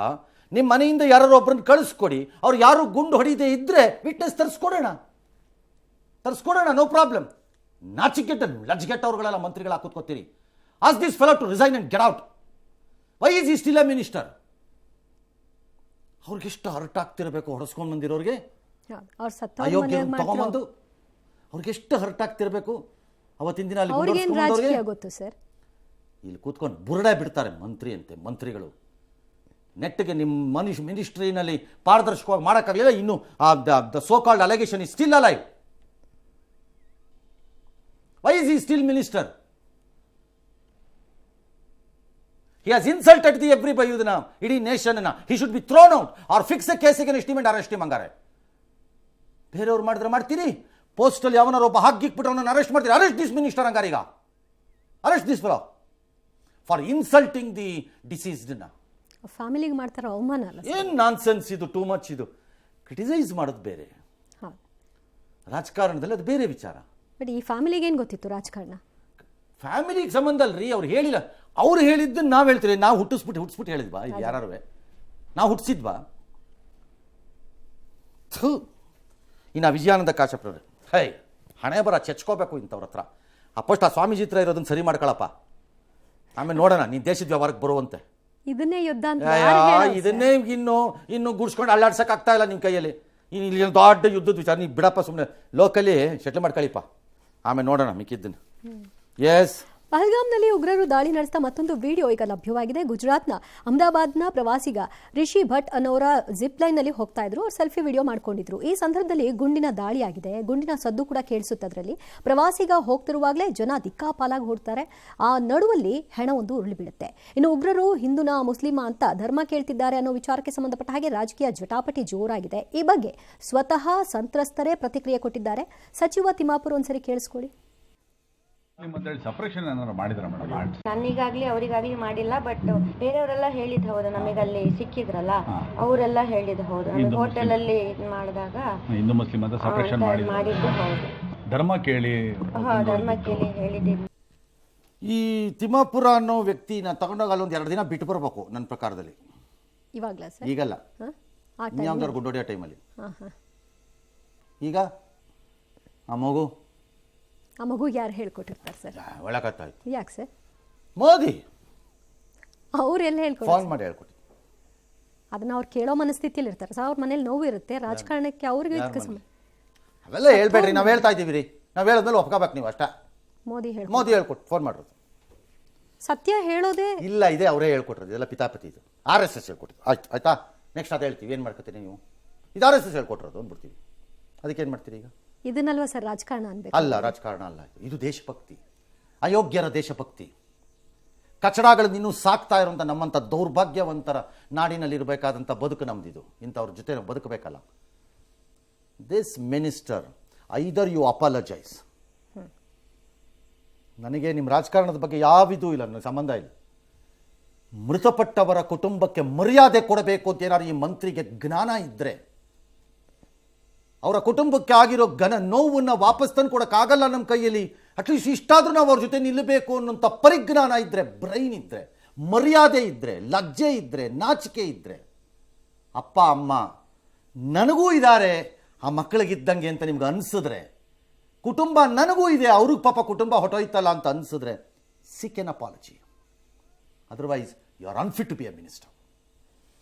ನಿಮ್ಮ ಮನೆಯಿಂದ ಯಾರು ಒಬ್ಬರನ್ನು ಕಳಿಸ್ಕೊಡಿ. ಅವ್ರು ಯಾರು ಗುಂಡು ಹೊಡಿದೇ ಇದ್ದರೆ ವಿಟ್ನೆಸ್ ತರಿಸ್ಕೊಡೋಣ, ನೋ ಪ್ರಾಬ್ಲಮ್. ನಾಚಿಕೆಟ್ಟ ಲಜ್ಗೆಟ್ಟವ್ರುಗಳೆಲ್ಲ ಮಂತ್ರಿಗಳ ಕೂತ್ಕೋತೀರಿ. Ask this fellow to resign and get out. Why is he still a minister? ಅವ್ರಿಗೆಷ್ಟು ಹರ್ಟ್ ಆಗ್ತಿರಬೇಕು ಹೊಡೆಸ್ಕೊಂಡು ಬಂದಿರೋರಿಗೆ, ಅಯೋಗ್ಯ ತಗೊಂಬಂದು ಅವ್ರಿಗೆಷ್ಟು ಹರ್ಟ್ ಆಗ್ತಿರಬೇಕು. ಅವತ್ತಿನ ದಿನ ಅಲ್ಲಿ ಇಲ್ಲಿ ಕೂತ್ಕೊಂಡು ಬುರುಡೆ ಬಿಡ್ತಾರೆ ಮಂತ್ರಿ ಅಂತೆ. ಮಂತ್ರಿಗಳು ನೆಟ್ಟಿಗೆ ನಿಮ್ಮ ಮಿನಿಸ್ಟ್ರಿನಲ್ಲಿ ಪಾರದರ್ಶಕವಾಗಿ ಮಾಡೋಕ್ಕಾಗಲಿಲ್ಲ. ಇನ್ನು the so called allegation is still alive. Why is he still minister? He has insulted the everybody, ಇಡೀ nation. He should be thrown out or fix a case against him and arrest him ಹಂಗಾರೆ. ಬೇರೆಯವ್ರು ಮಾಡಿದ್ರೆ ಮಾಡ್ತೀರಿ, ಪೋಸ್ಟಲ್ಲಿ ಯಾವನಾರು ಒಬ್ಬ ಹಾಕಿಬಿಟ್ಟು ಅವನನ್ನು arrest ಮಾಡ್ತೀರಿ. Arrest this minister ಹಂಗಾರೆ. ಈಗ arrest this fellow for insulting the deceased. ಫ್ಯಾಮಿಲಿಗೆ ಮಾಡ್ತಾರ ಅವಮಾನ ಅಲ್ಲ, ಏನು ನಾನ್ಸೆನ್ಸ್ ಇದು, ಟೂ ಮಚ್ ಇದು. ಕ್ರಿಟಿಸೈಸ್ ಮಾಡೋದು ಬೇರೆ, ರಾಜಕಾರಣದಲ್ಲಿ ಅದು ಬೇರೆ ವಿಚಾರ. ಬಟ್ ಈ ಫ್ಯಾಮಿಲಿಗೆ ಏನು ಗೊತ್ತಿತ್ತು ರಾಜಕಾರಣ? ಫ್ಯಾಮಿಲಿಗೆ ಸಂಬಂಧ ಅಲ್ರಿ, ಅವ್ರು ಹೇಳಿಲ್ಲ. ಅವ್ರು ಹೇಳಿದ್ದನ್ನು ನಾವು ಹೇಳ್ತೀವಿ. ನಾವು ಹುಟ್ಟಿಸ್ಬಿಟ್ಟು ಹೇಳಿದ್ವಾ? ಇದು ಯಾರು ನಾವು ಹುಟ್ಟಿಸಿದ್ವಾ? ಇನ್ನು ವಿಜಯಾನಂದ ಕಾಶ್ಯಪ್ರವ್ರೆ, ಹೇ ಹಣೆ ಬರ ಚೆಚ್ಕೋಬೇಕು ಇಂಥವ್ರ ಹತ್ರ. ಫಸ್ಟ್ ಆ ಸ್ವಾಮೀಜಿ ಹತ್ರ ಇರೋದನ್ನ ಸರಿ ಮಾಡ್ಕೊಳಪ್ಪ, ಆಮೇಲೆ ನೋಡೋಣ ನೀನು ದೇಶದ ವ್ಯವಹಾರಕ್ಕೆ ಬರುವಂತೆ. ಇದನ್ನೇ ಯುದ್ಧ ಅಂತ ಇದನ್ನೇ ಇನ್ನು ಗುಡ್ಸ್ಕೊಂಡು ಅಲ್ಲಾಡ್ಸಕ್ ಆಗ್ತಾ ಇಲ್ಲ ನಿಮ್ಮ ಕೈಯಲ್ಲಿ. ಇನ್ನು ಇಲ್ಲಿ ದೊಡ್ಡ ಯುದ್ಧದ ವಿಚಾರ. ನೀವು ಬಿಡಪ್ಪ, ಸುಮ್ಮನೆ ಲೋಕಲಿ ಸೆಟ್ಲ್ ಮಾಡ್ಕೊಳ್ಳಿಪ್ಪ, ಆಮೇಲೆ ನೋಡೋಣ ಮಿಕ್ಕಿದ್ದನ್ನು. ಎಸ್, ಪಹಲ್ಗಾಮ್ನಲ್ಲಿ ಉಗ್ರರು ದಾಳಿ ನಡೆಸಿದ ಮತ್ತೊಂದು ವಿಡಿಯೋ ಈಗ ಲಭ್ಯವಾಗಿದೆ. ಗುಜರಾತ್ನ ಅಹಮದಾಬಾದ್ನ ಪ್ರವಾಸಿಗ ರಿಷಿ ಭಟ್ ಅನ್ನೋರ ಜಿಪ್ ಲೈನ್ನಲ್ಲಿ ಹೋಗ್ತಾ ಇದ್ರು. ಅವ್ರು ಸೆಲ್ಫಿ ವಿಡಿಯೋ ಮಾಡ್ಕೊಂಡಿದ್ರು. ಈ ಸಂದರ್ಭದಲ್ಲಿ ಗುಂಡಿನ ದಾಳಿಯಾಗಿದೆ. ಗುಂಡಿನ ಸದ್ದು ಕೂಡ ಕೇಳಿಸುತ್ತೆ. ಅದರಲ್ಲಿ ಪ್ರವಾಸಿಗ ಹೋಗ್ತಿರುವಾಗಲೇ ಜನ ದಿಕ್ಕಾಪಾಲಾಗಿ ಹೊಡ್ತಾರೆ. ಆ ನಡುವಲ್ಲಿ ಹೆಣವೊಂದು ಉರುಳಿ ಬೀಳುತ್ತೆ. ಇನ್ನು ಉಗ್ರರು ಹಿಂದೂನ ಮುಸ್ಲಿಮ ಅಂತ ಧರ್ಮ ಕೇಳ್ತಿದ್ದಾರೆ ಅನ್ನೋ ವಿಚಾರಕ್ಕೆ ಸಂಬಂಧಪಟ್ಟ ಹಾಗೆ ರಾಜಕೀಯ ಜಟಾಪಟಿ ಜೋರಾಗಿದೆ. ಈ ಬಗ್ಗೆ ಸ್ವತಃ ಸಂತ್ರಸ್ತರೇ ಪ್ರತಿಕ್ರಿಯೆ ಕೊಟ್ಟಿದ್ದಾರೆ. ಸಚಿವ ತಿಮ್ಮಾಪುರ ಒಂದ್ಸರಿ ಕೇಳಿಸ್ಕೊಳ್ಳಿ. ಸಪರೇಷನ್ ಏನಾದ್ರು ಮಾಡಿದ್ರ ಮೇಡಮ್? ನನಗಾಗ್ಲಿ ಅವರಿಗಾಗ್ಲಿ ಮಾಡಿಲ್ಲ. ಬಟ್ ಬೇರೆಯವರೆಲ್ಲ ಹೇಳಿದ್ ಹೌದು, ನಮಗಲ್ಲಿ ಸಿಕ್ಕಿದ್ರಲ್ಲ ಅವರೆಲ್ಲ ಹೇಳಿದ್ ಹೌದು. ನಮಗೆ ಹೋಟೆಲ್ ಅಲ್ಲಿ ಮಾಡಿದಾಗ ಹಿಂದೂ ಮುಸ್ಲಿಂ ಅಂತ ಸಪರೇಷನ್ ಮಾಡಿದ್ದು ಹೌದು. ಧರ್ಮ ಕೇಳಿ ಹೇಳಿದ್ದೀವಿ. ಈ ತಿಮ್ಮಾಪುರ ಅನ್ನೋ ವ್ಯಕ್ತಿನ ತಗೊಂಡೋಗಿ ಅಲ್ಲೊಂದು 2 ದಿನ ಬಿಟ್ಟು ಬರಬೇಕು ನನ್ನ ಪ್ರಕಾರದಲ್ಲಿ. ಇವಾಗಲಾ ಸರ್? ಈಗಲ್ಲ, ಯಾವ್ದಾದ್ರು ಗುಡ್ಡೋಡಿಯೋ ಟೈಮಲ್ಲಿ. ಈಗ ಆ ಮಗು ಯಾರು ಹೇಳ್ಕೊಟ್ಟಿರ್ತಾರೆ ಸರ್? ಒಳಕತ್ತಾಯ್ತು. ಯಾಕೆ ಸರ್? ಮೋದಿ ಅವ್ರೆಲ್ಲ ಹೇಳ್ಕೊಟ್ಟು ಫೋನ್ ಮಾಡಿ ಹೇಳ್ಕೊಟ್ಟು. ಅದನ್ನ ಅವ್ರು ಕೇಳೋ ಮನಸ್ಥಿತಿಯಲ್ಲಿ ಇರ್ತಾರೆ ಸರ್. ಅವ್ರ ಮನೇಲಿ ನೋವು ಇರುತ್ತೆ. ರಾಜಕಾರಣಕ್ಕೆ ಅವ್ರಿಗೆ ಅವೆಲ್ಲ ಹೇಳ್ಬೇಡ್ರಿ, ನಾವು ಹೇಳ್ತಾ ಇದ್ದೀವಿ ರೀ. ನಾವು ಹೇಳಿದ್ಮೇಲೆ ಒಪ್ಕೋಬೇಕು ನೀವು ಅಷ್ಟ. ಮೋದಿ ಹೇಳ್ಕೊಟ್ಟು ಫೋನ್ ಮಾಡೋದು. ಸತ್ಯ ಹೇಳೋದೇ ಇಲ್ಲ, ಇದೆ ಅವರೇ ಹೇಳ್ಕೊಟ್ರದು. ಇದೆಲ್ಲ ಪಿತಾಪತಿ. ಇದು RSS ಹೇಳ್ಕೊಟ್ಟಿದ್ದು. ಆಯ್ತಾ, ನೆಕ್ಸ್ಟ್ ಅದು ಹೇಳ್ತೀವಿ. ಏನು ಮಾಡ್ಕೊತೀರಿ ನೀವು? ಇದು RSS ಹೇಳ್ಕೊಟ್ರದು ಅಂದ್ಬಿಡ್ತೀವಿ. ಅದಕ್ಕೆ ಏನು ಮಾಡ್ತೀರಿ ಈಗ? ಇದನ್ನಲ್ವಾ ಸರ್ ರಾಜಕಾರಣ ಅನ್ಬೇಕು? ಅಲ್ಲ, ರಾಜಕಾರಣ ಅಲ್ಲ. ಇದು ದೇಶಭಕ್ತಿ, ಅಯೋಗ್ಯರ ದೇಶಭಕ್ತಿ. ಕಚಡಗಳನ್ನ ಇನ್ನೂ ಸಾಕ್ತಾ ಇರೋಂಥ ನಮ್ಮಂಥ ದೌರ್ಭಾಗ್ಯವಂತರ ನಾಡಿನಲ್ಲಿರಬೇಕಾದಂಥ ಬದುಕು ನಮ್ಮದಿದು. ಇಂಥವ್ರ ಜೊತೆ ನಾವು ಬದುಕಬೇಕಲ್ಲ. This minister either you apologise. ನನಗೆ ನಿಮ್ಮ ರಾಜಕಾರಣದ ಬಗ್ಗೆ ಯಾವಿದೂ ಇಲ್ಲ, ನನಗೆ ಸಂಬಂಧ ಇಲ್ಲ. ಮೃತಪಟ್ಟವರ ಕುಟುಂಬಕ್ಕೆ ಮರ್ಯಾದೆ ಕೊಡಬೇಕು ಅಂತ ಏನಾದ್ರು ಈ ಮಂತ್ರಿಗೆ ಜ್ಞಾನ ಇದ್ದರೆ, ಅವರ ಕುಟುಂಬಕ್ಕೆ ಆಗಿರೋ ನೋವನ್ನು ವಾಪಸ್ ತಂದು ಕೊಡೋಕ್ಕಾಗಲ್ಲ ನಮ್ಮ ಕೈಯಲ್ಲಿ, ಅಟ್ಲೀಸ್ಟ್ ಇಷ್ಟಾದರೂ ನಾವು ಅವ್ರ ಜೊತೆ ನಿಲ್ಲಬೇಕು ಅನ್ನೋಂಥ ಪರಿಜ್ಞಾನ ಇದ್ದರೆ, ಬ್ರೈನ್ ಇದ್ದರೆ, ಮರ್ಯಾದೆ ಇದ್ದರೆ, ಲಜ್ಜೆ ಇದ್ದರೆ, ನಾಚಿಕೆ ಇದ್ದರೆ, ಅಪ್ಪ ಅಮ್ಮ ನನಗೂ ಇದ್ದಾರೆ ಆ ಮಕ್ಕಳಿಗಿದ್ದಂಗೆ ಅಂತ ನಿಮ್ಗೆ ಅನಿಸಿದ್ರೆ, ಕುಟುಂಬ ನನಗೂ ಇದೆ ಅವ್ರಿಗೆ ಪಾಪ ಕುಟುಂಬ ಹೊಟ್ಟೋಯ್ತಲ್ಲ ಅಂತ ಅನಿಸಿದ್ರೆ, seek an apology. Otherwise you are unfit to be a minister.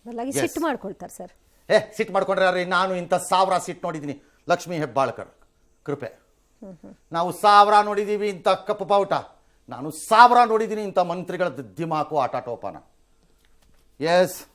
ಬದಲಾಗಿ ಸಿಟ್ಟು ಮಾಡ್ಕೊಳ್ತಾರೆ ಸರ್. ಸಿಟ್ಟು ಮಾಡ್ಕೊಂಡ್ರೆ ಯಾರು? ನಾನು ಇಂಥ 1000 ಸಿಟ್ಟು ನೋಡಿದ್ದೀನಿ. ಲಕ್ಷ್ಮೀ ಹೆಬ್ಬಾಳ್ಕರ್ ಕೃಪೆ. ನಾವು 1000 ನೋಡಿದ್ದೀವಿ ಇಂಥ ಕಪ್ಪು ಬಾವುಟ. ನಾನು 1000 ನೋಡಿದ್ದೀನಿ ಇಂಥ ಮಂತ್ರಿಗಳ ದಿಮಾಕು ಆಟಾಟೋಪನ. ಎಸ್